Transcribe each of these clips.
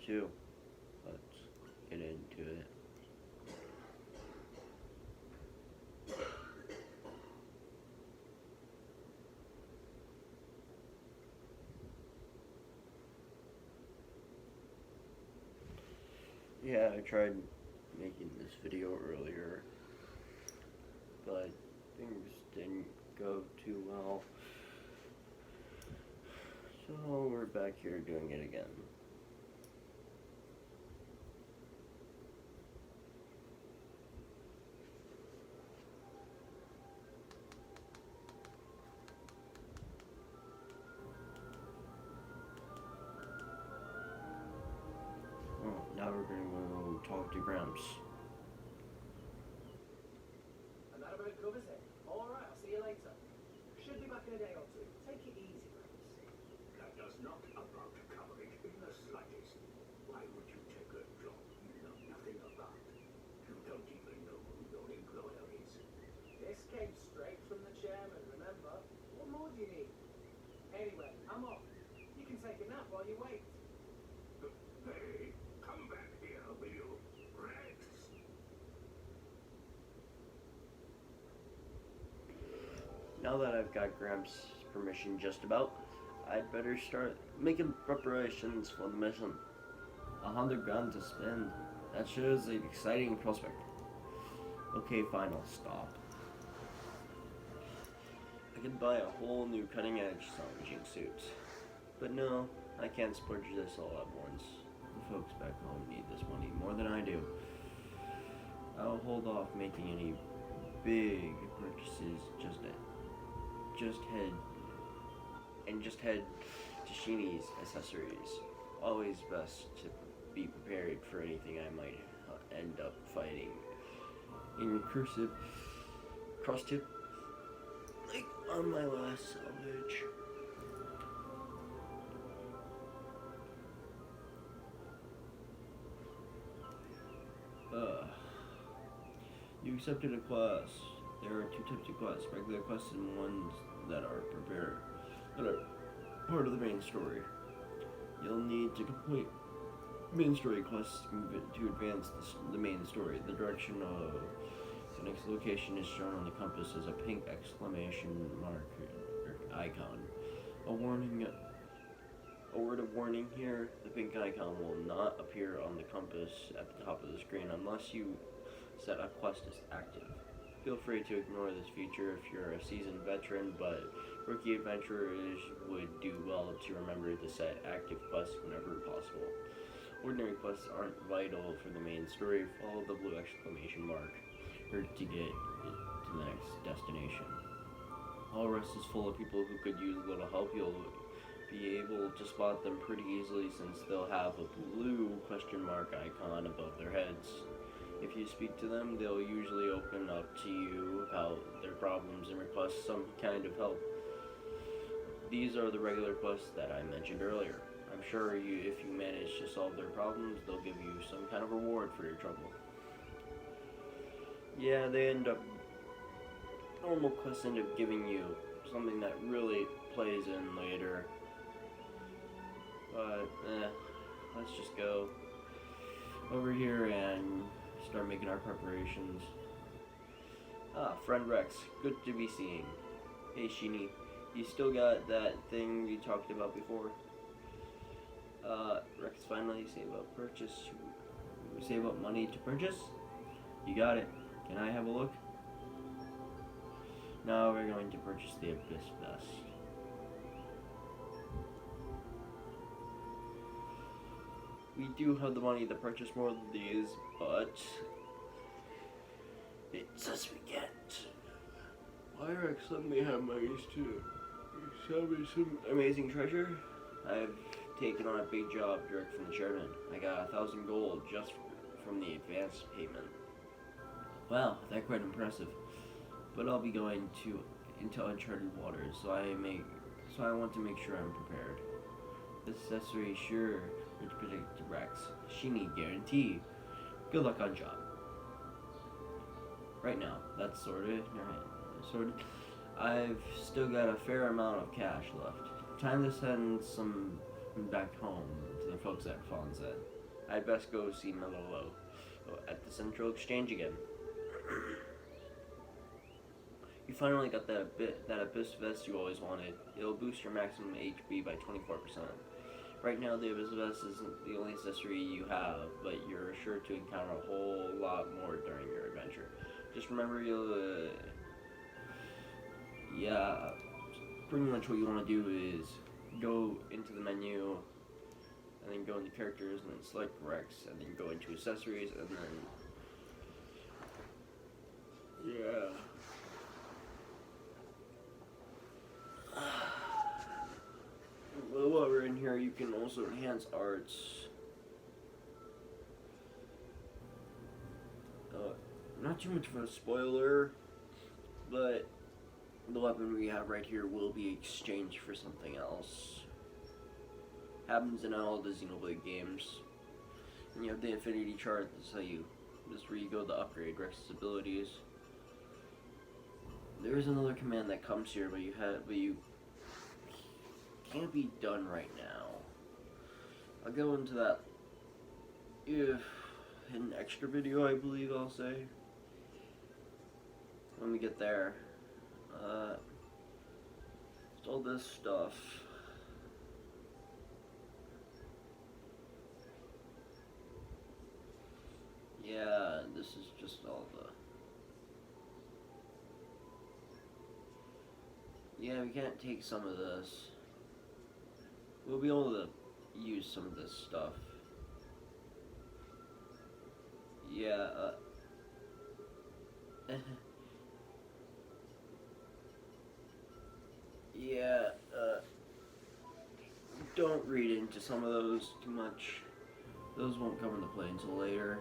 too. Let's get into it. Yeah, I tried making this video earlier, but things didn't go too well. So we're back here doing it again. Oh, now we're gonna go talk to Gramps. And that about covers it. Alright, I'll see you later. Should be back in a day or two. Take it easy, Rose. That does not amount to coverage in the slightest. Why would you take a job you know nothing about? You don't even know who your employer is. This came straight from the chairman, remember? What more do you need? Anyway, I'm off. You can take a nap while you wait. Hey, come back here, will you? Rex! Now that I've got Gramps' permission just about, I'd better start making preparations for the mission. 100 grand to spend. That sure is an exciting prospect. Okay, fine, I'll stop. I could buy a whole new cutting-edge salvaging suit. But no, I can't splurge this all at once. The folks back home need this money more than I do. I'll hold off making any big purchases just head to Sheenie's accessories. Always best to be prepared for anything I might end up fighting. In cursive, cross tip, like on my last salvage. You accepted a quest. There are two types of quests, regular quests and ones that are part of the main story. You'll need to complete main story quests to advance the main story. The direction of the next location is shown on the compass as a pink exclamation mark or icon. A word of warning here, the pink icon will not appear on the compass at the top of the screen unless you set a quest as active. Feel free to ignore this feature if you're a seasoned veteran, but rookie adventurers would do well to remember to set active quests whenever possible. Ordinary quests aren't vital for the main story. Follow the blue exclamation mark to get to the next destination. All rest is full of people who could use a little help. You'll be able to spot them pretty easily since they'll have a blue question mark icon above their heads. If you speak to them, they'll usually open up to you about their problems and request some kind of help. These are the regular quests that I mentioned earlier. I'm sure if you manage to solve their problems, they'll give you some kind of reward for your trouble. Yeah, normal quests end up giving you something that really plays in later. But, let's just go over here and start making our preparations. Ah, friend Rex, good to be seeing. Hey Sheenie, you still got that thing you talked about before? Rex, finally save up money to purchase? You got it. Can I have a look? Now we're going to purchase the Abyss Vest. We do have the money to purchase more of these, but it says we can't. Why, Rex, let me have money to sell me some amazing treasure? I've taken on a big job direct from the chairman. I got 1,000 gold just from the advance payment. Wow, that's quite impressive. But I'll be going into uncharted waters, so I want to make sure I'm prepared. This accessory sure to protect Rex. Sheenie guarantee. Good luck on job. Right now, that's sorted. I've still got a fair amount of cash left. Time to send some back home to the folks at Fonset. I'd best go see Melolo at the Central Exchange again. You finally got that Abyss vest you always wanted. It'll boost your maximum HP by 24%. Right now, the Abyss vest isn't the only accessory you have, but you're sure to encounter a whole lot more during your adventure. Just remember, you'll, yeah, pretty much what you want to do is go into the menu, and then go into characters, and then select Rex, and then go into accessories, and then, yeah. Well, while we're in here, you can also enhance arts. Not too much of a spoiler, but the weapon we have right here will be exchanged for something else. Happens in all the Xenoblade games. And you have the affinity chart. That's how you, this is where you go to upgrade Rex's abilities. There is another command that comes here, but you can't be done right now. I'll go into that in an extra video, I believe I'll say, when we get there. It's all this stuff. Yeah, this is just all the... Yeah, we can't take some of this. We'll be able to use some of this stuff. Yeah, yeah, don't read into some of those too much. Those won't come into play until later.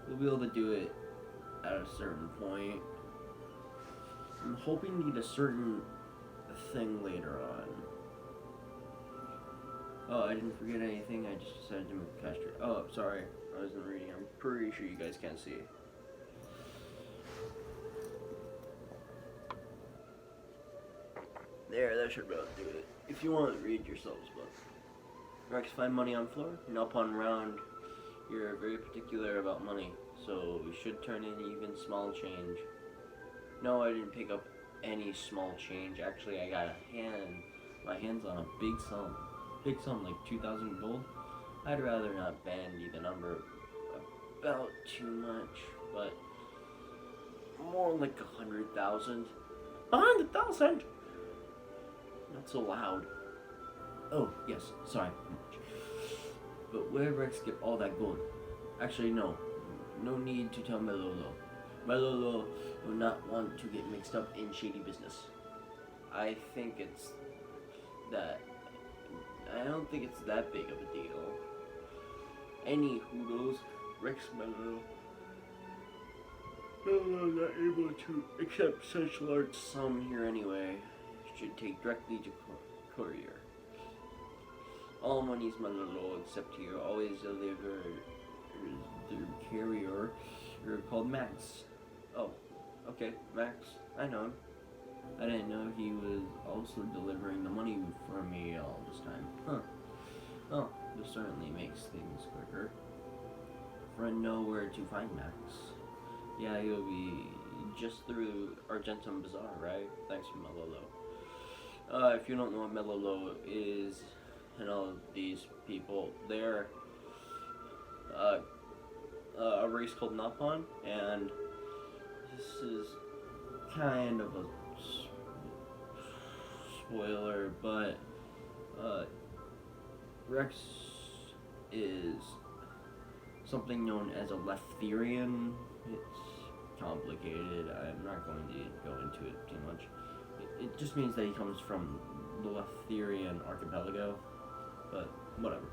We'll be able to do it at a certain point. I'm hoping to get a certain thing later on. Oh, I didn't forget anything. I just decided to move the cash. Oh, sorry. I wasn't reading. I'm pretty sure you guys can't see. There, that should about do it. If you want to read yourselves, but Rex, find money on floor. And up on round, you're very particular about money, so we should turn in even small change. No, I didn't pick up any small change. Actually, I got my hands on a big sum. Big sum, like 2,000 gold. I'd rather not bandy the number about too much, but more like 100,000. 100,000! Not so loud. Oh, yes, sorry. But where did Rex get all that gold? Actually, no. No need to tell Melolo. Melolo will not want to get mixed up in shady business. I don't think it's that big of a deal. Any hoodles, Rex Melolo not able to accept such large sum here anyway. Should take directly to courier. All money's Melolo except here. Always deliver the carrier. You're called Max. Oh, okay, Max. I know him. I didn't know he was also delivering the money for me all this time. Huh. Oh, this certainly makes things quicker. Friend know where to find Max. Yeah, he'll be just through Argentum Bazaar, right? Thanks for Melolo. If you don't know what Melolo is, and all of these people, they're a race called Napon, and this is kind of a spoiler, but Rex is something known as a Leftherian. It's complicated. I'm not going to go into it too much. It just means that he comes from the Leftherian archipelago, but whatever.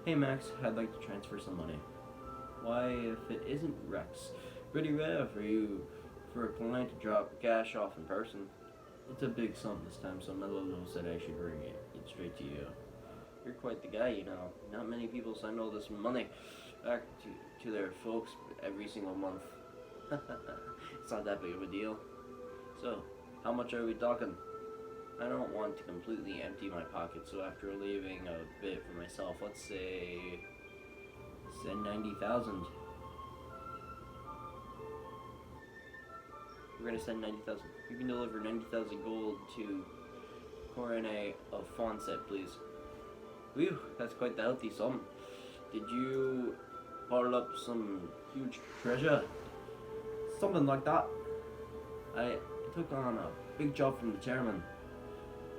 Hey Max, I'd like to transfer some money. Why, if it isn't Rex? Pretty rare for you, for a client to drop cash off in person. It's a big sum this time, so Melolo said I should bring it straight to you. You're quite the guy, you know. Not many people send all this money back to their folks every single month. It's not that big of a deal. So, how much are we talking? I don't want to completely empty my pocket, so after leaving a bit for myself, let's say send 90,000. We're gonna send 90,000. You can deliver 90,000 gold to Corone of Fonset, please. Whew, that's quite the healthy sum. Did you bottle up some huge treasure? Something like that. I took on a big job from the chairman.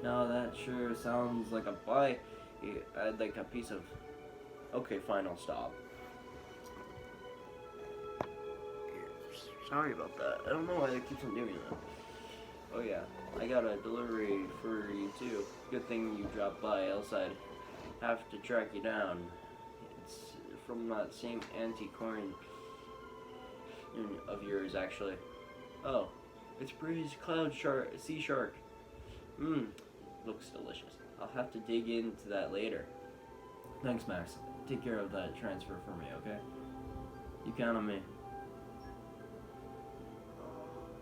Now that sure sounds like a buy. I'd like a piece of... Okay, fine, I'll stop. Sorry about that. I don't know why they keep on doing that. Oh yeah, I got a delivery for you too. Good thing you dropped by, else I'd have to track you down. It's from that same anti-corn of yours, actually. Oh, it's Bree's cloud shark, sea shark. Mmm, looks delicious. I'll have to dig into that later. Thanks, Max. Take care of that transfer for me, okay? You count on me.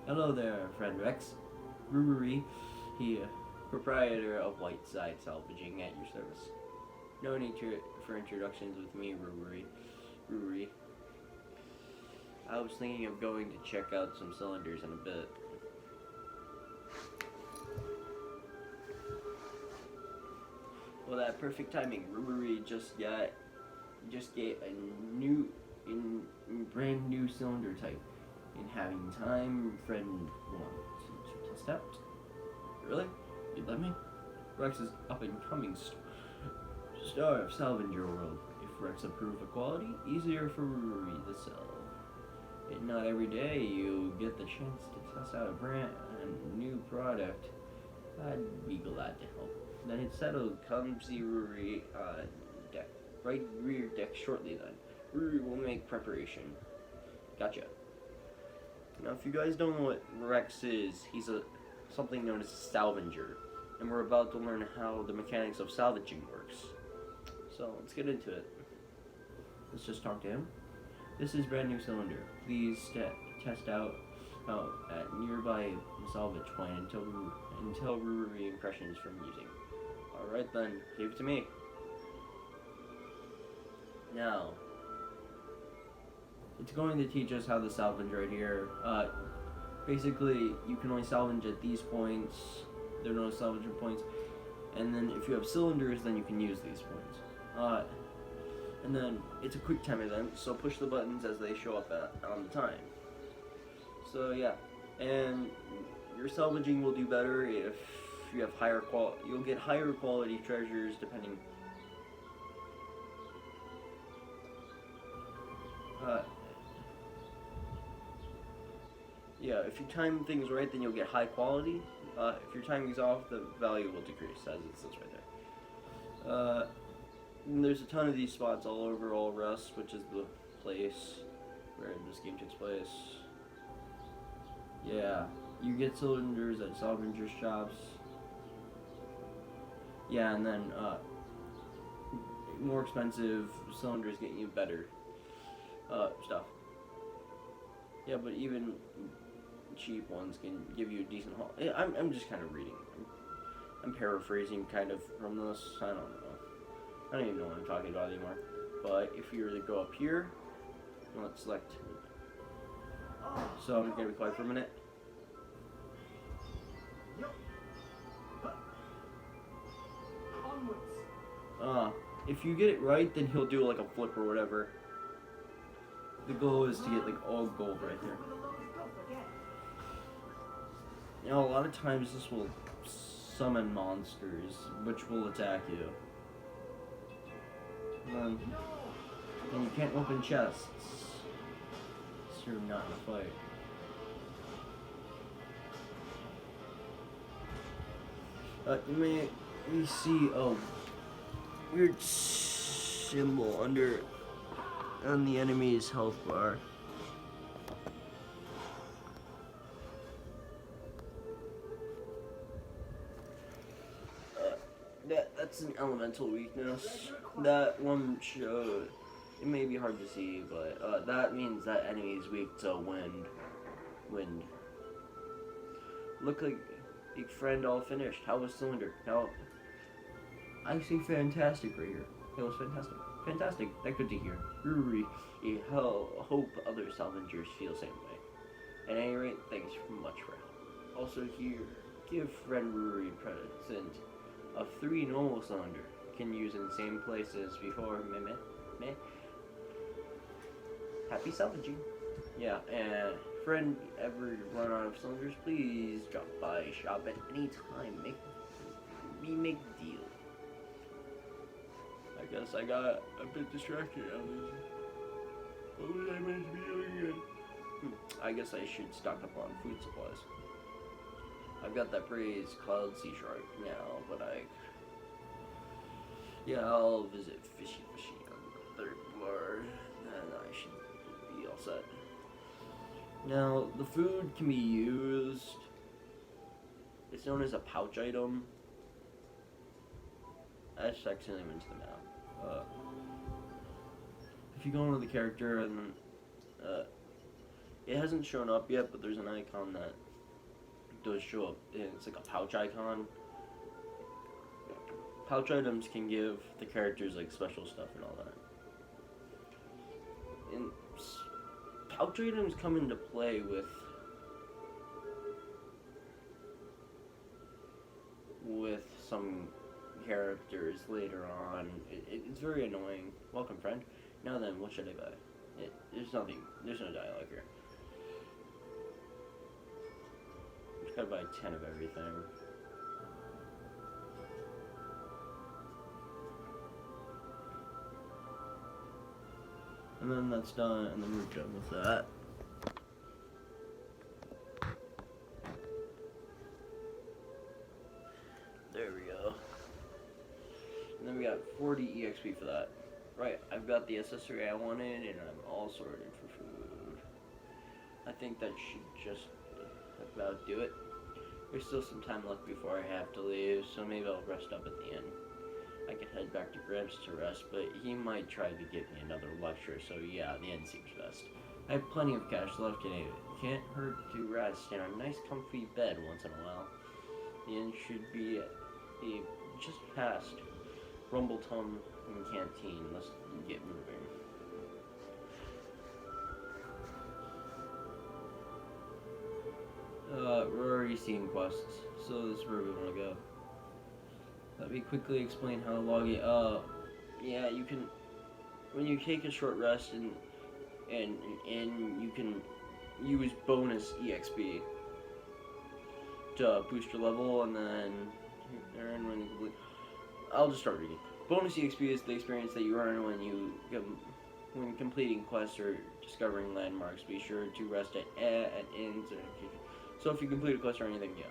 Hello there, friend Rex. Ruri, he, proprietor of Whiteside Salvaging, at your service. No need for introductions with me, Ruri. I was thinking of going to check out some cylinders in a bit. Well, that perfect timing. Ruri just gave a brand new cylinder type. In having time, friend wants to test out. Really? You'd let me? Rex is up and coming star of Salvager world. If Rex approve of quality, easier for Ruri to sell. And not every day you get the chance to test out a brand new product. I'd be glad to help. Then it's settled. Come see Ruri deck. Right rear deck shortly then. Ruri will make preparation. Gotcha. Now, if you guys don't know what Rex is, he's something known as a salvager, and we're about to learn how the mechanics of salvaging works. So let's get into it. Let's just talk to him. This is brand new cylinder. Please test out at nearby salvage point until Ruri impressions from using. All right then, give it to me. Now. It's going to teach us how to salvage right here. Basically, you can only salvage at these points. There are no salvaging points. And then if you have cylinders, then you can use these points. And then it's a quick time event, so push the buttons as they show up on the time. So yeah, and your salvaging will do better if you have higher quality. You'll get higher quality treasures depending. Yeah, if you time things right, then you'll get high quality. If your timing's off, the value will decrease, as it says right there. And there's a ton of these spots all over All Rust, which is the place where this game takes place. Yeah, you get cylinders at salvager shops. Yeah, and then more expensive cylinders get you better stuff. Yeah, but even cheap ones can give you a decent haul. I'm just kind of reading. I'm paraphrasing kind of from this. I don't know. I don't even know what I'm talking about anymore. But if you were to go up here, let's select. So I'm going to be quiet for a minute. If you get it right, then he'll do like a flip or whatever. The goal is to get like all gold right there. Now, a lot of times this will summon monsters, which will attack you. And you can't open chests, so you're not in a fight. You may see a weird symbol on the enemy's health bar. That's an elemental weakness. That one showed. It may be hard to see, but that means that enemy is weak to wind. Look like Big friend, all finished. How was Cylinder? Now, I say fantastic right here. It was fantastic. Fantastic. That's good to hear. Ruri, I hope other salvagers feel the same way. At any rate, thanks much for help. Also here, give friend Ruri a present of 3 normal cylinder. Can use in the same place as before. Meh. Happy salvaging. Yeah, and friend ever run out of cylinders, please drop by shop at any time. Make the deal. I guess I got a bit distracted. What was I meant to be doing again? I guess I should stock up on food supplies. I've got that praised cloud sea shark now, but yeah, I'll visit Fishy on the 3rd floor, and I should be all set. Now, the food can be used. It's known as a pouch item. I just accidentally went to the map. If you go into the character and then, it hasn't shown up yet, but there's an icon that does show up. It's like a pouch icon. Pouch items can give the characters like special stuff and all that. And pouch items come into play with some characters later on. It's very annoying. Welcome, friend. Now then, what should I buy? There's no dialogue here. Just gotta buy 10 of everything. And then that's done, and then we're done with that. There we go. And then we got 40 EXP for that. Right, I've got the accessory I wanted, and I'm all sorted for food. I think that should just about do it. There's still some time left before I have to leave, so maybe I'll rest up at the end. I could head back to Gramps to rest, but he might try to give me another lecture, so yeah, the end seems best. I have plenty of cash left in it. Can't hurt to rest in a nice comfy bed once in a while. The end should be just past Rumbleton and Canteen. Let's get moving. We're already seeing quests, so this is where we want to go. Let me quickly explain how to log in. Yeah, you can, when you take a short rest and you can use bonus EXP to boost your level, and then earn when you complete. I'll just start reading. Bonus EXP is the experience that you earn when completing quests or discovering landmarks. Be sure to rest at inns. So if you complete a quest or anything, yeah.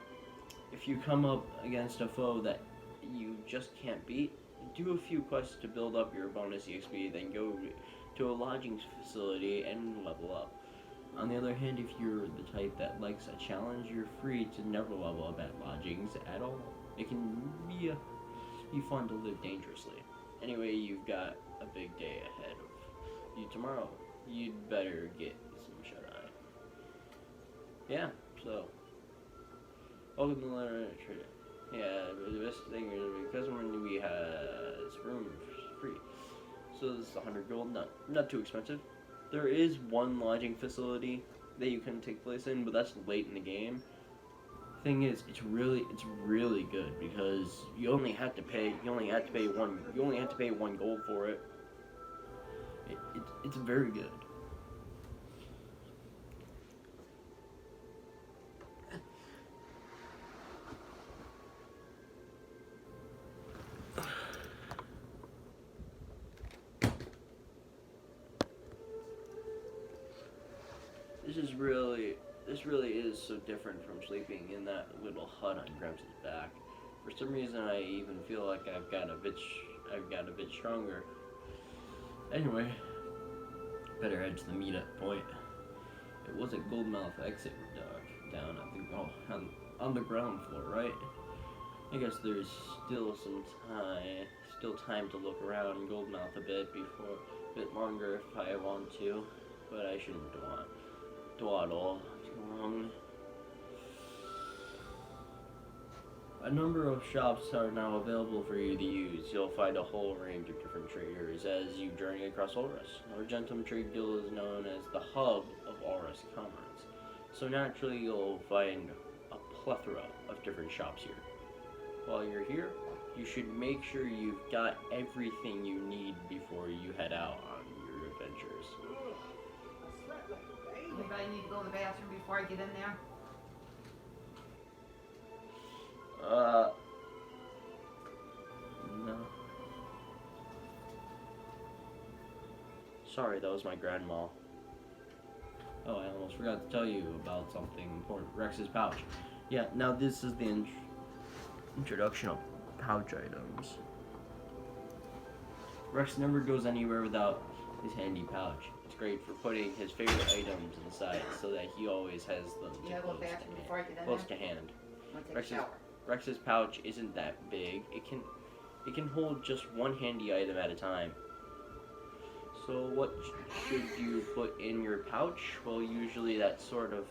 If you come up against a foe that you just can't beat, do a few quests to build up your bonus EXP, then go to a lodging facility and level up. On the other hand, if you're the type that likes a challenge, you're free to never level up at lodgings at all. It can be fun to live dangerously. Anyway, you've got a big day ahead of you tomorrow. You'd better get some shut-eye. Yeah, so welcome to the literature. Yeah, the best thing is because when we has room free. So this is 100 gold, not too expensive. There is one lodging facility that you can take place in, but that's late in the game. Thing is, it's really good because you only have to pay one gold for it. It's very good. This really is so different from sleeping in that little hut on Gramps' back. For some reason, I even feel like I've got a bit stronger. Anyway, better head to the meetup point. It was a Goldmouth exit dock down at on the ground floor, right? I guess there's still time to look around Goldmouth a bit longer if I want to, but I shouldn't dawdle too long. a number of shops are now available for you to use. You'll find a whole range of different traders as you journey across Ulrus. Argentum Trade Guild is known as the hub of Ulrus commerce, so naturally you'll find a plethora of different shops here. While you're here, you should make sure you've got everything you need before you head out on your adventures. Ugh, I slept like a baby. Anybody need to go to the bathroom before I get in there? No. Sorry, that was my grandma. Oh, I almost forgot to tell you about something important. Rex's pouch. Yeah, now this is the introduction of pouch items. Rex never goes anywhere without his handy pouch. It's great for putting his favorite items inside so that he always has them You gotta go to the bathroom before I get in close there? to hand. I'm gonna take Rex's- a shower. Rex's pouch isn't that big. It can hold just one handy item at a time. So what should you put in your pouch? Well, usually that sort of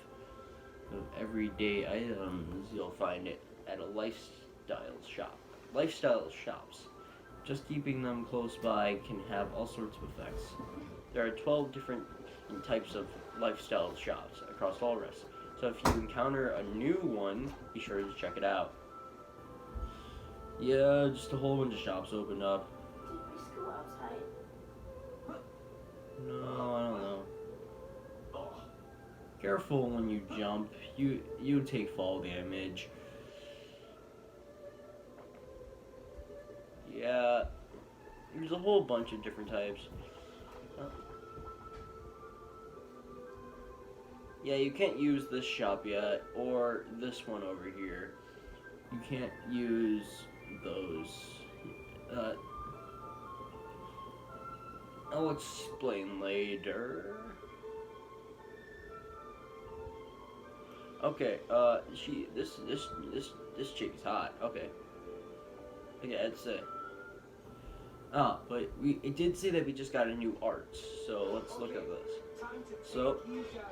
everyday items you'll find it at a lifestyle shop. Lifestyle shops. Just keeping them close by can have all sorts of effects. There are 12 different types of lifestyle shops across Ulrus. So if you encounter a new one, be sure to check it out. Yeah, just a whole bunch of shops opened up. Did we go outside? No, I don't know. Careful when you jump. You take fall damage. Yeah, there's a whole bunch of different types. Yeah, you can't use this shop yet, or this one over here. You can't use those. I'll explain later. Okay, this chick is hot. Okay. Okay, I'd say. But it did say that we just got a new art, so let's look at this. Time to So- take you guys.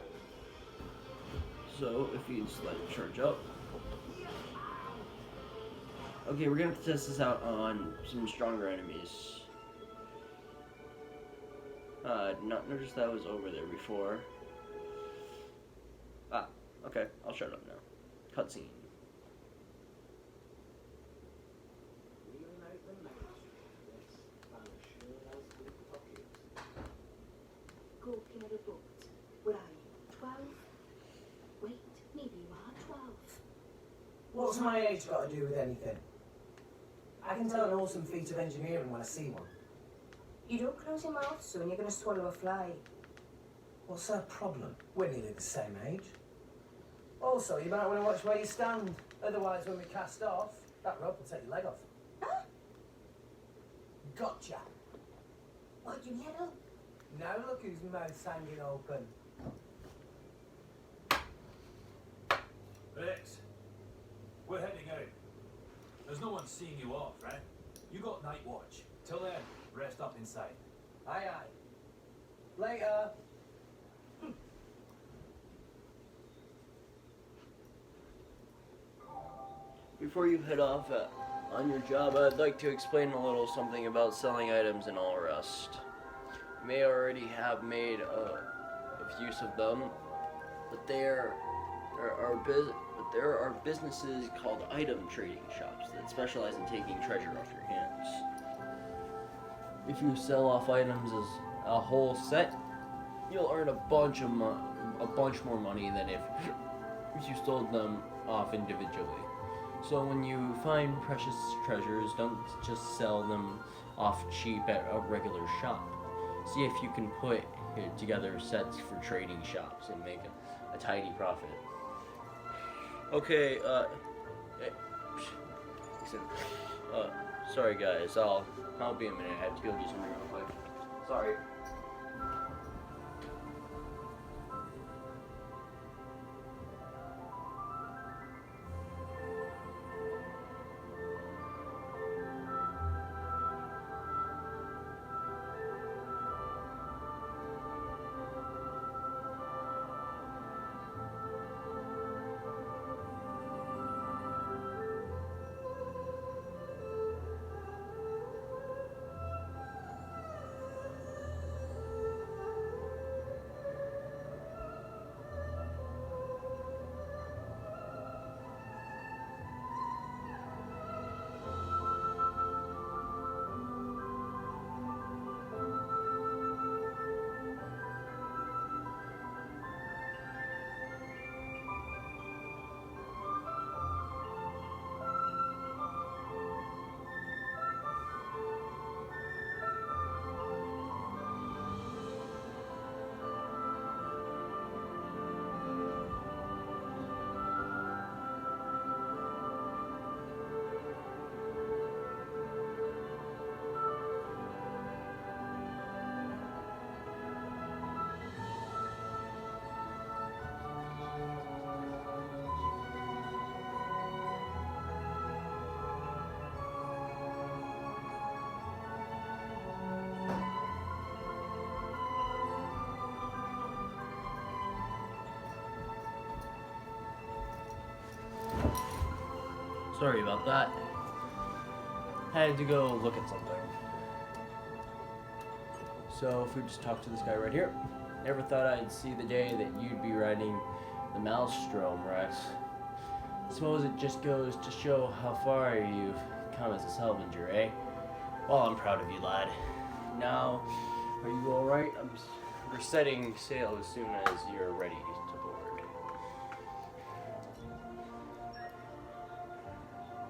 So, if you just let it charge up. Okay, we're gonna test this out on some stronger enemies. Not noticed that was over there before. Okay, I'll shut up now. Cutscene. Wheeling out the match. Yes, I'm sure that's good pockets. Go Canada booked. Where are you? 12? Wait, maybe you are 12. What's my age got to do with anything? I can tell an awesome feat of engineering when I see one. You don't close your mouth soon, you're gonna swallow a fly. What's her problem? We're nearly the same age. Also, you might want to watch where you stand. Otherwise, when we cast off, that rope will take your leg off. Huh? Gotcha. What, you little? Now look whose mouth's hanging open. Rex, we're heading out. There's no one seeing you off, right? You got night watch. Till then, rest up inside. Aye, aye. Later. Before you head off on your job, I'd like to explain a little something about selling items in All Rust. You may already have made use of them, but there are businesses called item trading shops that specialize in taking treasure off your hands. If you sell off items as a whole set, you'll earn a bunch more money than if you sold them off individually. So when you find precious treasures, don't just sell them off cheap at a regular shop. See if you can put together sets for trading shops and make a tidy profit. Okay, listen, sorry guys, I'll be a minute. I have to go do something real quick. Sorry. Sorry about that. Had to go look at something. So if we just talk to this guy right here. Never thought I'd see the day that you'd be riding the Maelstrom, Rex. Suppose it just goes to show how far you've come as a salvager, eh? Well, I'm proud of you, lad. Now, are you alright? We're setting sail as soon as you're ready to board.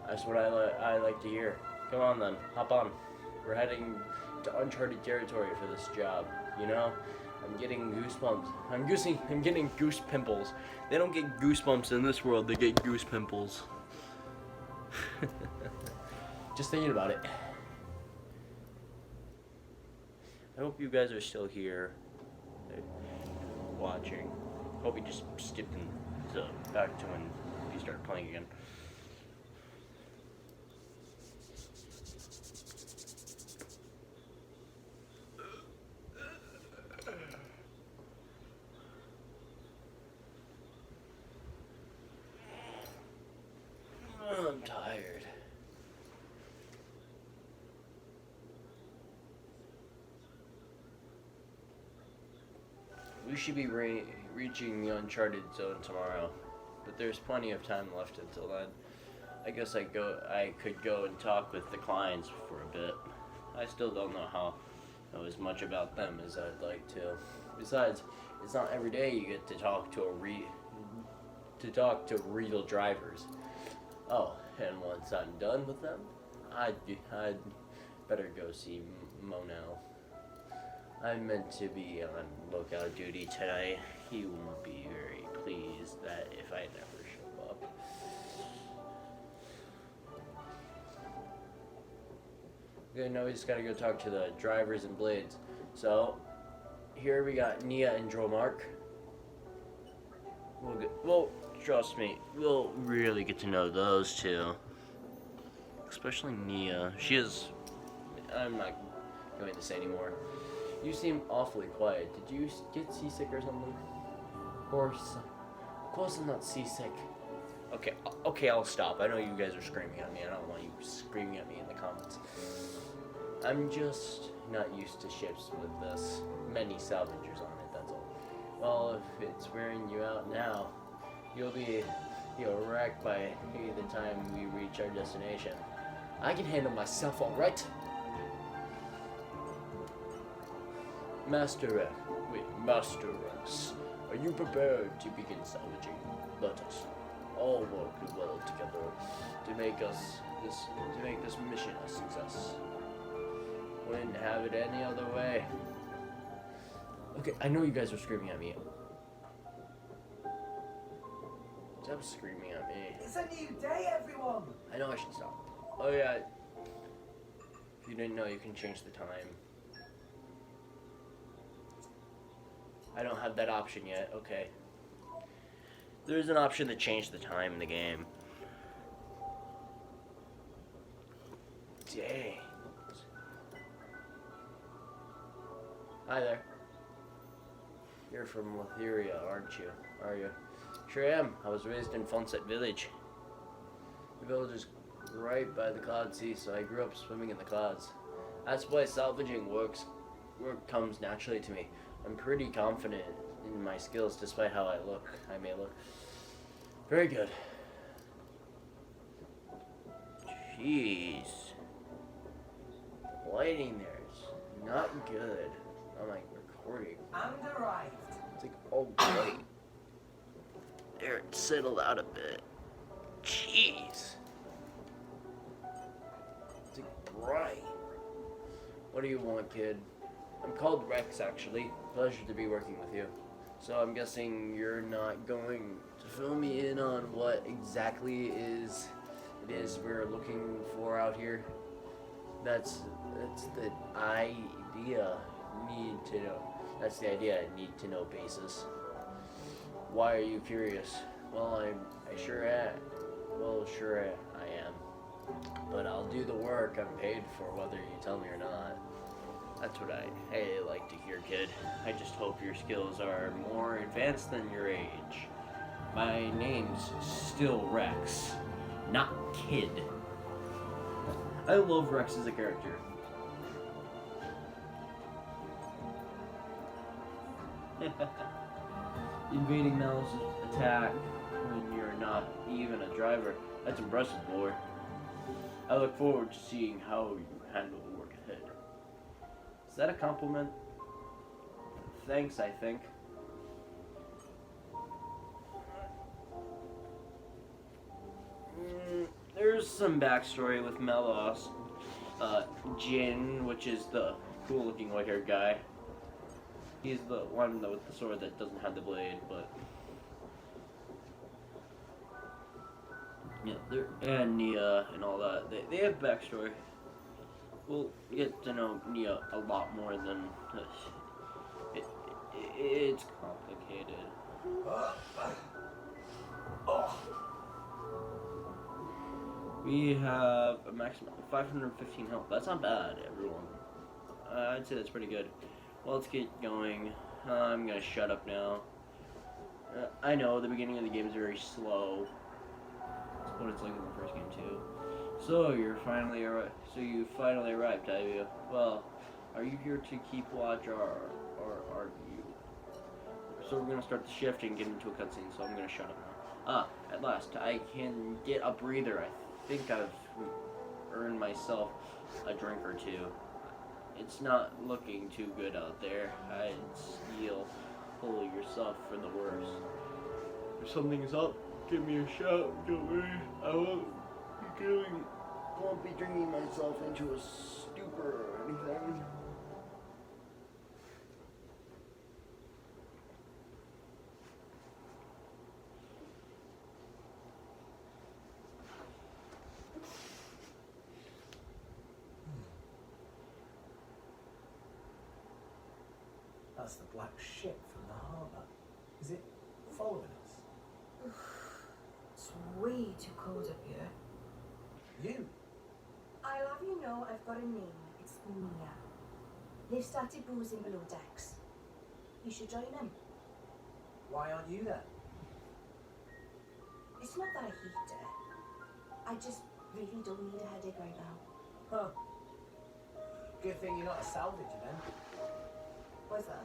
That's what I like to hear. Come on then, hop on. We're heading to uncharted territory for this job, you know? I'm getting goosebumps. I'm getting goose pimples. They don't get goosebumps in this world, they get goose pimples. Just thinking about it. I hope you guys are still here watching. Hope you just skipped back to when you started playing again. I'm tired. We should be reaching the uncharted zone tomorrow, but there's plenty of time left until then. I guess I could go and talk with the clients for a bit. I still don't know as much about them as I'd like to. Besides, it's not every day you get to talk to real drivers. Oh, and once I'm done with them, I'd better go see Monel. I'm meant to be on lookout duty tonight. He won't be very pleased that if I never show up. Okay, now we just gotta go talk to the drivers and blades. So, here we got Nia and Dromark. Well, trust me, we'll really get to know those two. Especially Nia. I'm not going to say anymore. You seem awfully quiet. Did you get seasick or something? Of course I'm not seasick. Okay, I'll stop. I know you guys are screaming at me. I don't want you screaming at me in the comments. I'm just not used to ships with this many salvagers on it, that's all. Well, if it's wearing you out now, you'll be wrecked by the time we reach our destination. I can handle myself, all right? Master Rex, are you prepared to begin salvaging? Let us all work well together to make this mission a success. Wouldn't have it any other way. Okay, I know you guys are screaming at me. Stop screaming at me. It's a new day, everyone! I know I should stop. Oh yeah. If you didn't know, you can change the time. I don't have that option yet. Okay. There's an option to change the time in the game. Dang. Hi there. You're from Letheria, aren't you? Are you? Sure am. I was raised in Funset Village. The village is right by the Cloud Sea, so I grew up swimming in the clouds. That's why salvaging work comes naturally to me. I'm pretty confident in my skills despite how I may look. Very good. Jeez. Lighting there is not good. I'm like recording. And arrived. It's like, oh great. There, it settled out a bit. Jeez. It's like bright. What do you want, kid? I'm called Rex, actually. Pleasure to be working with you. So I'm guessing you're not going to fill me in on what exactly it is we're looking for out here. That's the idea. Need to know. That's the idea. Need to know basis. Why are you curious? Well, I sure am. Well, sure I am. But I'll do the work I'm paid for, whether you tell me or not. That's what I like to hear, kid. I just hope your skills are more advanced than your age. My name's still Rex, not kid. I love Rex as a character. Invading Mal's attack when you're not even a driver. That's impressive, boy. I look forward to seeing how you handle the work ahead. Is that a compliment? Thanks, I think. There's some backstory with Melos. Jin, which is the cool-looking white-haired guy. He's the one with the sword that doesn't have the blade, but yeah, and Nia and all that. They have backstory. We'll get to know Nia a lot more than it's complicated. We have a maximum of 515 health. That's not bad, everyone. I'd say that's pretty good. Well, let's get going. I'm gonna shut up now. I know the beginning of the game is very slow. That's what it's like in the first game too. So you finally arrived, have you? Well, are you here to keep watch or are you? So we're gonna start the shift and get into a cutscene. So I'm gonna shut up now. At last, I can get a breather. I think I've earned myself a drink or two. It's not looking too good out there. I'd steal. Pull yourself for the worst. If something's up, give me a shout. Don't worry, I won't be drinking myself into a stupor or anything. That's the black ship from the harbour. Is it following us? It's way too cold up here. You? I'll have you know I've got a name. It's Mia. They've started boozing below decks. You should join them. Why aren't you there? It's not that I hate it. I just really don't need a headache right now. Huh. Good thing you're not a salvager then. What's that?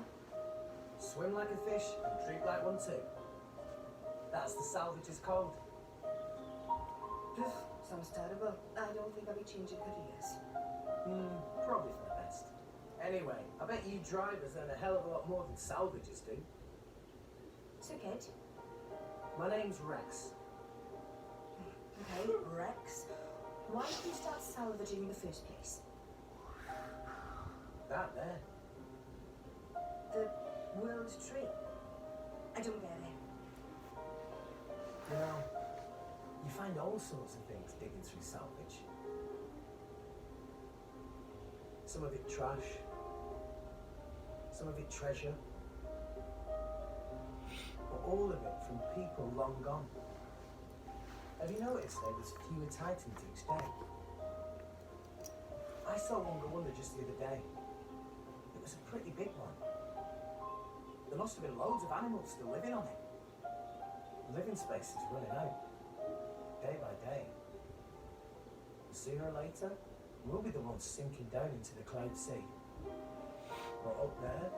Swim like a fish and drink like one too. That's the salvager's code. Sounds terrible. I don't think I'll be changing careers. Probably for the best. Anyway, I bet you drivers earn a hell of a lot more than salvagers do. So, kid. My name's Rex. Okay, Rex. Why did you start salvaging in the first place? That there. The world tree. I don't get it. You know, you find all sorts of things digging through salvage. Some of it trash, some of it treasure, but all of it from people long gone. Have you noticed there's fewer titans each day? I saw one go under just the other day. It was a pretty big one. There must have been loads of animals still living on it. The living space is running out, day by day. Sooner or later, we'll be the ones sinking down into the cloud sea. But up there,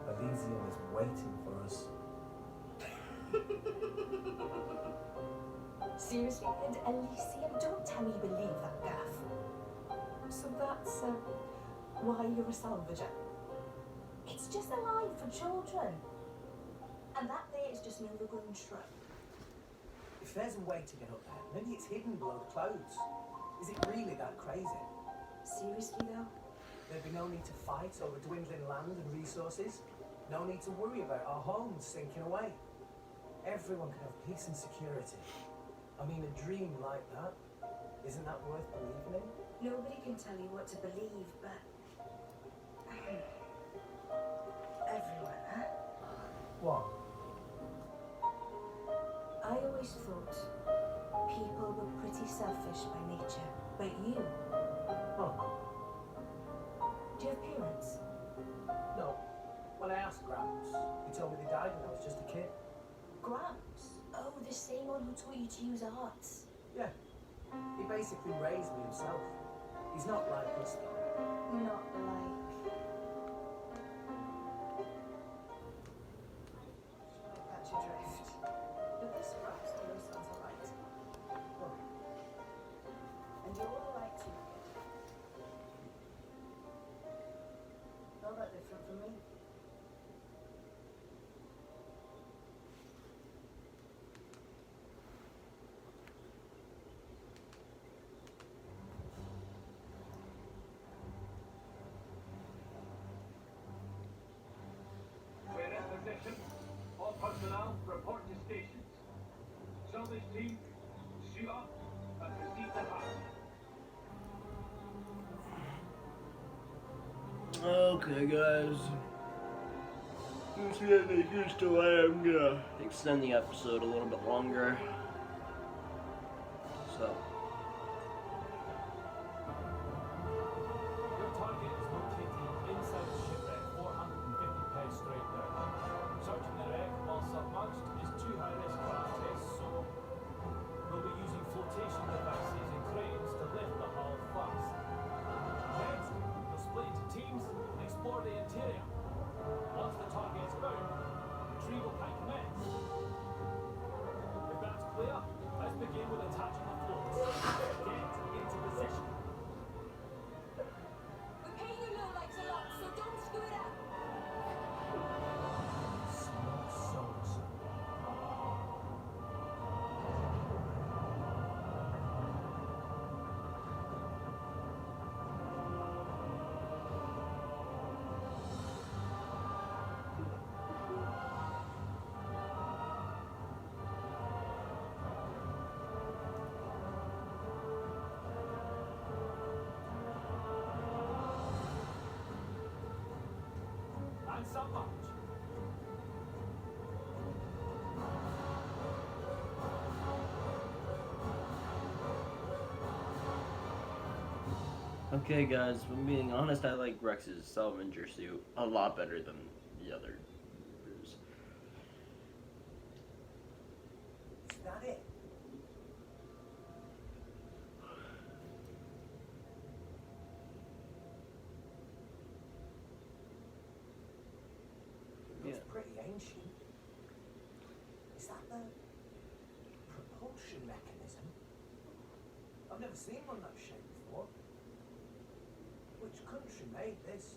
Elysium is waiting for us. Seriously, and Elysium, don't tell me you believe that gaff. So that's why you're a salvager. It's just a lie for children. And that there is just an overgrown shrub. If there's a way to get up there, maybe it's hidden below the clouds. Is it really that crazy? Seriously though? There'd be no need to fight over dwindling land and resources. No need to worry about our homes sinking away. Everyone can have peace and security. I mean, a dream like that, isn't that worth believing in? Nobody can tell you what to believe, but... everyone, huh? What? I always thought people were pretty selfish by nature, but you... Oh, Do you have parents? no. When I asked Gramps, he told me they died when I was just a kid. Gramps? Oh, the same one who taught you to use arts. Yeah. He basically raised me himself. He's not like us, though. Not like. Catch your drift. But this rap still sounds alright. Oh, And you're alright too, kid. Not that different from me. We're in position. All personnel report to stations. Salvage team, suit up and proceed to hatch. Okay, guys. Just getting used to it. I'm gonna extend the episode a little bit longer. So. Your target is located inside the shipwreck, 450 peg straight down. Searching the wreck while submerged is too high risk crash tests, so we'll be using flotation devices and cranes to lift the hull first. Next, we'll split into teams and explore the interior. Once the target is found, retrieval can commence. If that's clear, let's begin with attaching the floats. Get into position. We're paying you lowlights a lot, so don't screw it up. smart souls. And submerge. Okay, guys, if I'm being honest, I like Rex's Salvager suit a lot better than the other. Is that it? Looks Yeah. pretty ancient. Is that the propulsion mechanism? I've never seen one that shape before. Which country made this?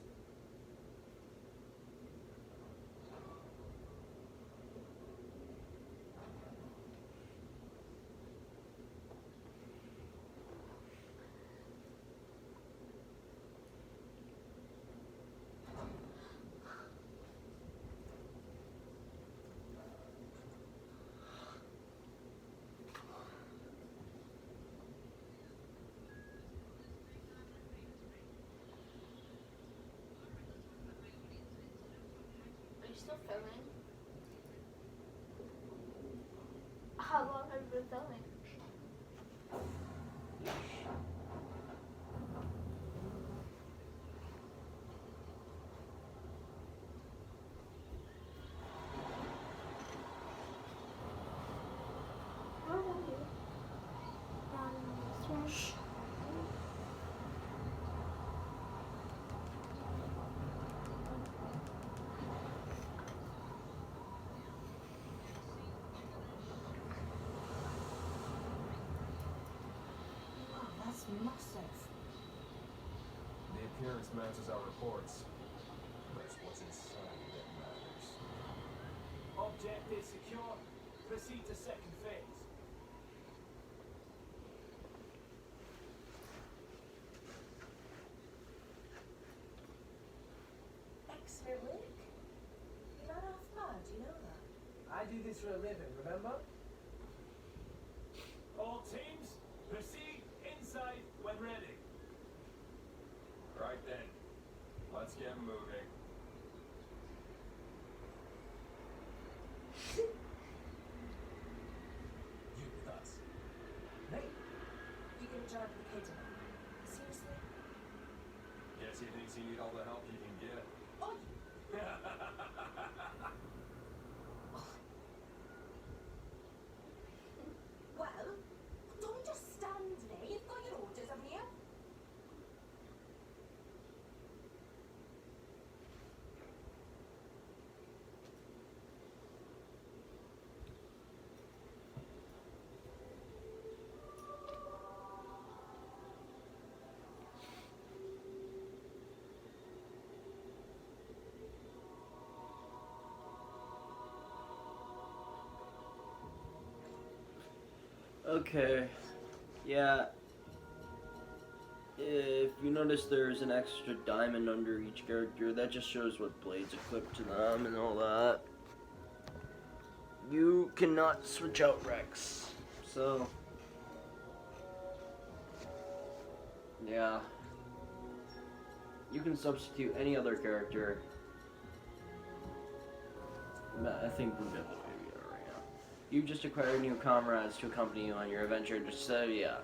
Are you still filming? How long have you been filming? Where are you? This one. Wow, that's massive. The appearance matches our reports. But it's what's inside that matters. Object is secure. Proceed to second phase. X-ray work? You're not half mad, you know that? I do this for a living, remember? All teams, proceed inside when ready. Right then, let's get moving. You with us. Me? You're gonna drive the kid in? Seriously? Guess he thinks you need all the help you can get. Oh, well, don't just stand there. Okay. Yeah. If you notice there's an extra diamond under each character, that just shows what blades equipped to them and all that. You cannot switch out Rex. So, yeah. You can substitute any other character. I think we're good with maybe right now. You just acquire new comrades to accompany you on your adventure. Just say, yeah.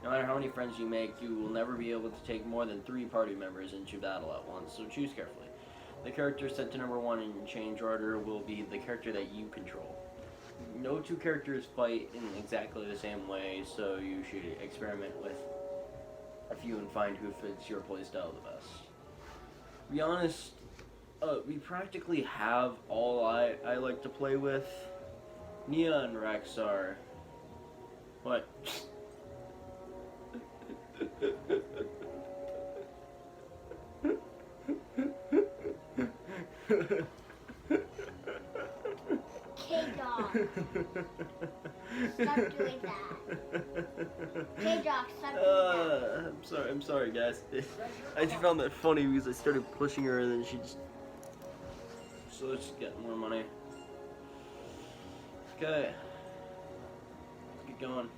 No matter how many friends you make, you will never be able to take more than 3 party members into battle at once, so choose carefully. The character set to number 1 in change order will be the character that you control. No 2 characters fight in exactly the same way, so you should experiment with a few and find who fits your playstyle the best. To be honest, we practically have all I like to play with. Nia and Rex are... What? K-Dog. Stop doing that. K-Dog, stop doing that. I'm sorry guys. I just found that funny because I started pushing her and then she just... So let's just get more money. Okay. Let's get going.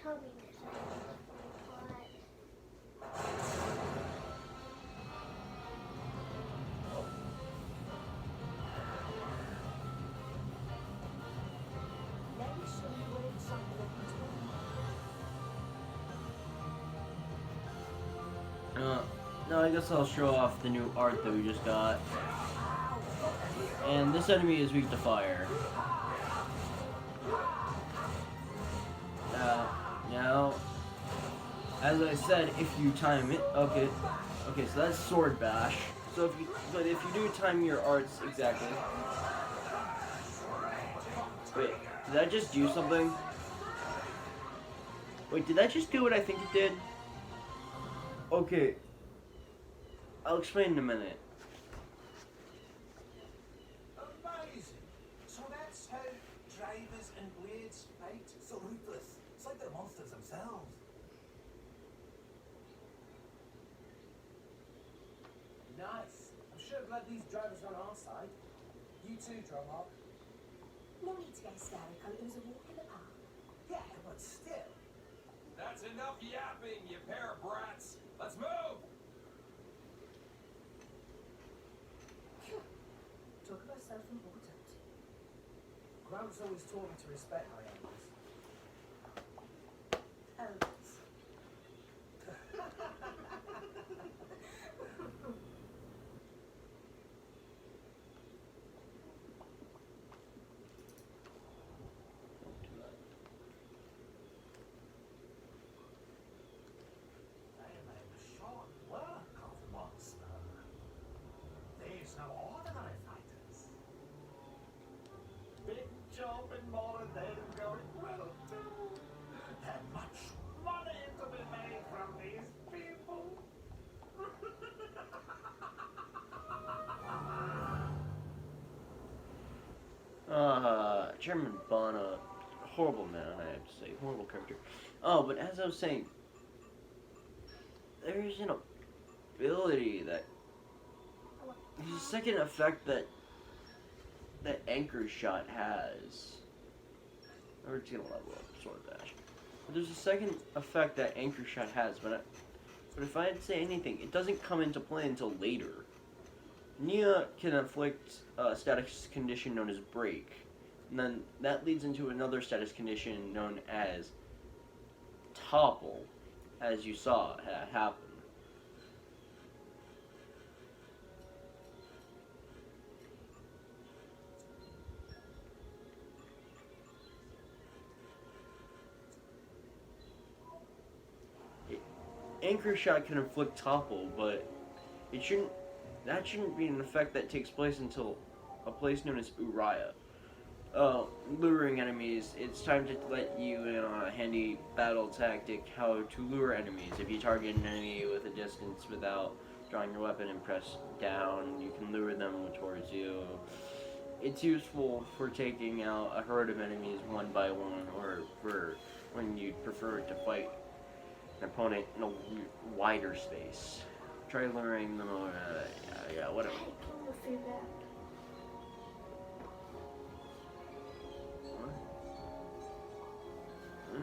Tell me this. No, I guess I'll show off the new art that we just got. And this enemy is weak to fire. Now, as I said, if you time it, okay, so that's sword bash. So if you do time your arts exactly. Wait, did that just do something? Wait, did that just do what I think it did? Okay. I'll explain in a minute. Amazing. So that's how drivers and blades fight. So ruthless. It's like they're monsters themselves. Nice. I'm sure glad these drivers are on our side. You too, Dromog. No need to get hysterical. It was a walk in the park. Yeah, but still. That's enough yapping, you pair of brats. Let's move! Talk about self-important. Grant's always taught me to respect my elders. Elders. They made a short work of the monster. These no ordinary fighters. Big job in modern day going well too. And much money to be made from these people. Chairman Bana, horrible man, I have to say, horrible character. Oh, but as I was saying, there's an ability that, there's a second effect that Anchor Shot has. We're just gonna level up Sword Bash. But there's a second effect that Anchor Shot has, but if I had to say anything, it doesn't come into play until later. Nia can inflict a status condition known as Break, and then that leads into another status condition known as Topple, as you saw happen. Anchor Shot can inflict Topple, but that shouldn't be an effect that takes place until a place known as Uriah. Luring enemies. It's time to let you in on a handy battle tactic how to lure enemies. If you target an enemy with a distance without drawing your weapon and press down, you can lure them towards you. It's useful for taking out a herd of enemies one by one, or for when you prefer to fight an opponent in a wider space. Try luring them over. Yeah, whatever. I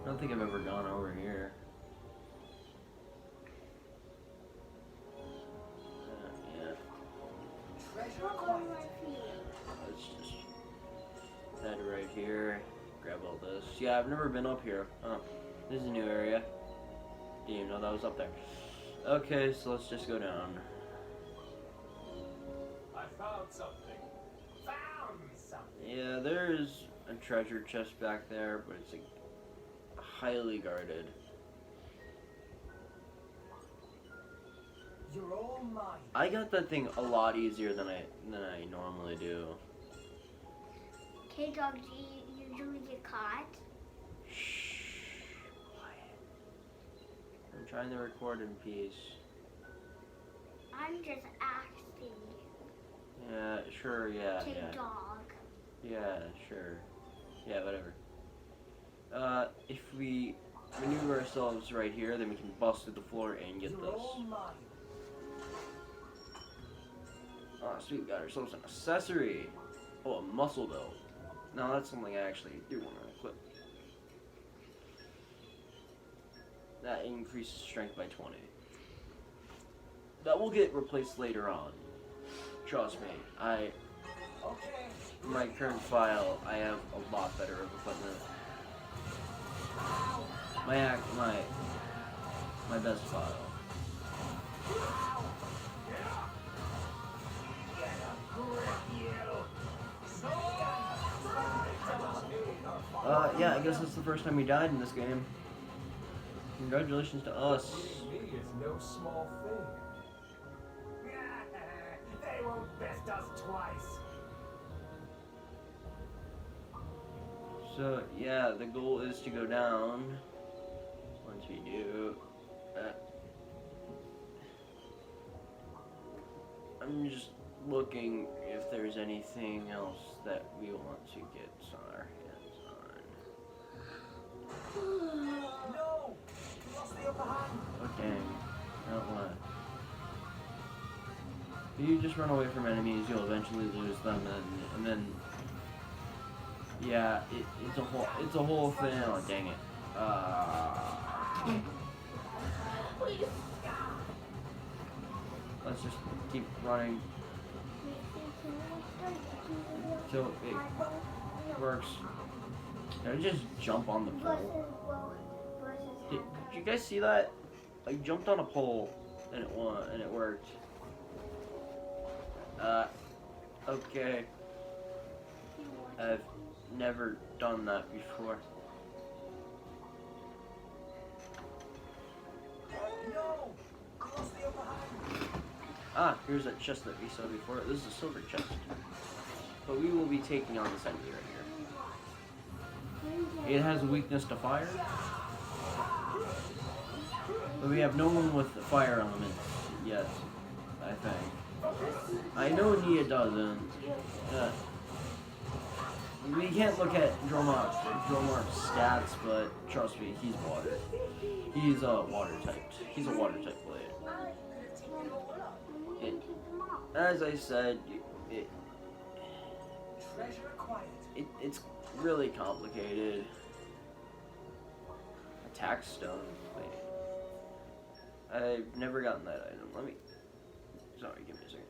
don't think I've ever gone over here. Yeah. Treasure acquired. Let's just head right here. Grab all this. Yeah, I've never been up here. Oh, this is a new area. Didn't even know that was up there. Okay, so let's just go down. I found something. Found something. Yeah, there's a treasure chest back there, but it's like highly guarded. You're all mine. I got that thing a lot easier than I normally do. K-Dog, do you usually get caught? Shh. Quiet. I'm trying to record in peace. I'm just asking you. Yeah, sure, yeah. K-Dog. Yeah, sure. Yeah, whatever. If we maneuver ourselves right here, then we can bust through the floor and get You're this. all mine. Oh, sweet, we got ourselves an accessory. Oh, a muscle belt. Now that's something I actually do want to equip. That increases strength by 20. That will get replaced later on. Trust me, Okay. in my current file, I have a lot better of equipment. My best file. Yeah, I guess that's the first time we died in this game. Congratulations to us. Me is no small thing. They won't best us twice. So, yeah, the goal is to go down. Once we do... I'm just looking if there's anything else that we want to get our hands on. No! You lost the upper hand. Oh, dang. I don't want to... If you just run away from enemies, you'll eventually lose them, and then... Yeah, it's a whole thing. Oh, dang it. Let's just keep running till it works. Did I just jump on the pole? Did you guys see that? I jumped on a pole and it worked. Okay. I've never done that before. No! You lost the upper hand. Ah, here's that chest that we saw before. This is a silver chest. But we will be taking on this enemy right here. It has a weakness to fire. But we have no one with the fire elements yet, I think. I know Nia doesn't. We can't look at Dromark's stats, but trust me, he's water. He's water typed. He's a water type blade. As I said, Treasure acquired. it's really complicated. Attack stone. Wait. I've never gotten that item. Let me. Sorry, give me a second.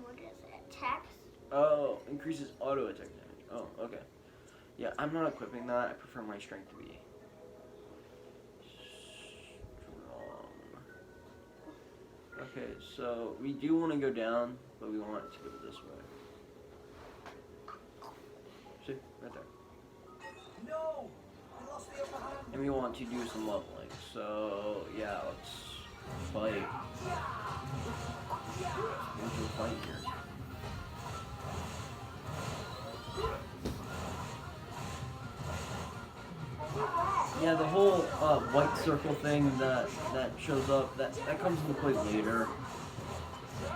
What is it? Text? Oh, increases auto attack damage. Oh, okay. Yeah, I'm not equipping that. I prefer my strength to be strong. Okay, so we do want to go down, but we want to go this way. See, right there. No! You lost the upper hand. And we want to do some leveling. So yeah, let's fight. Let's do a fight here. Yeah, the whole white circle thing that shows up, that comes into play later.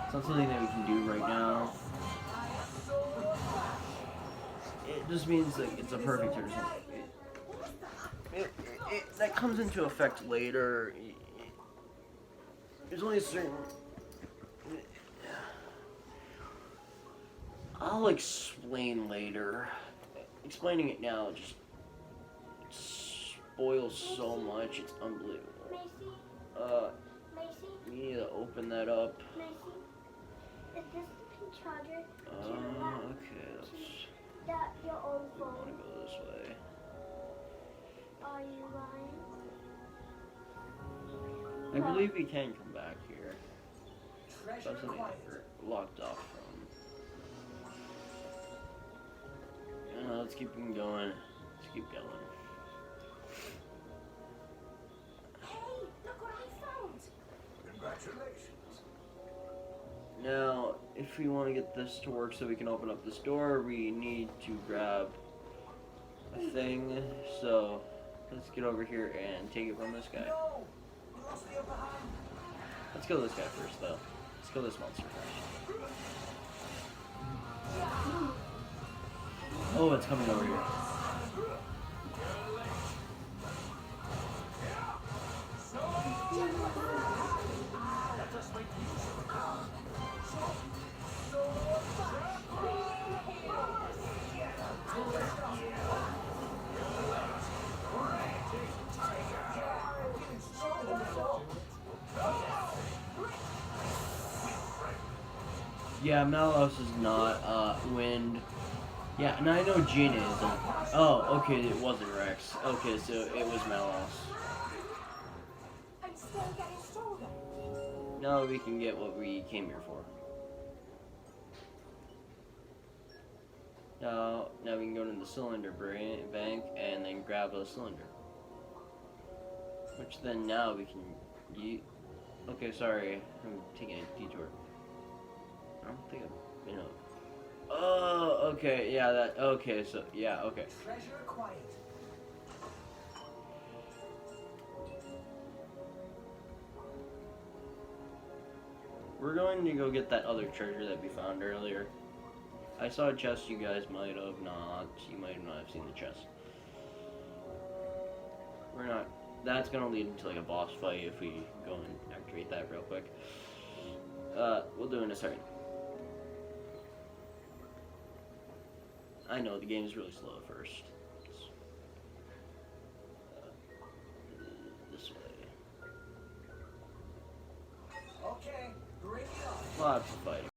It's not something that we can do right now. It just means that it's a perfect or something. That comes into effect later. There's only a certain... I'll explain later. Explaining it now just spoils so much. It's unbelievable. Macy, We need to open that up. Macy, is this the pink charger? Do you want Okay, that your own we want phone? to go this way. Are you lying? I believe we can come back here. Treasure That's something acquired. we're locked off from. Let's keep going. Let's keep going. Hey, look what I found. Congratulations. Now, if we want to get this to work so we can open up this door, we need to grab a thing. So, let's get over here and take it from this guy. No! We lost the upper hand. Let's kill this guy first, though. Let's kill this monster first. Oh, it's coming over here. Yeah, Malos is not wind. Yeah, and I know Gina isn't. Oh, okay, it wasn't Rex. Okay, so it was Malos. I'm still getting stronger. Now we can get what we came here for. Now we can go to the cylinder bank and then grab a cylinder. Which then now we can okay, sorry, I'm taking a detour. I don't think I'm, you know. Oh, okay, yeah, okay, so, yeah, okay. Treasure acquired. We're going to go get that other treasure that we found earlier. I saw a chest, you guys might have not. You might not have seen the chest. We're not. That's gonna lead into like a boss fight if we go and activate that real quick. We'll do it in a second. I know the game is really slow at first. This way. Okay, bring it on. Lots of fighting.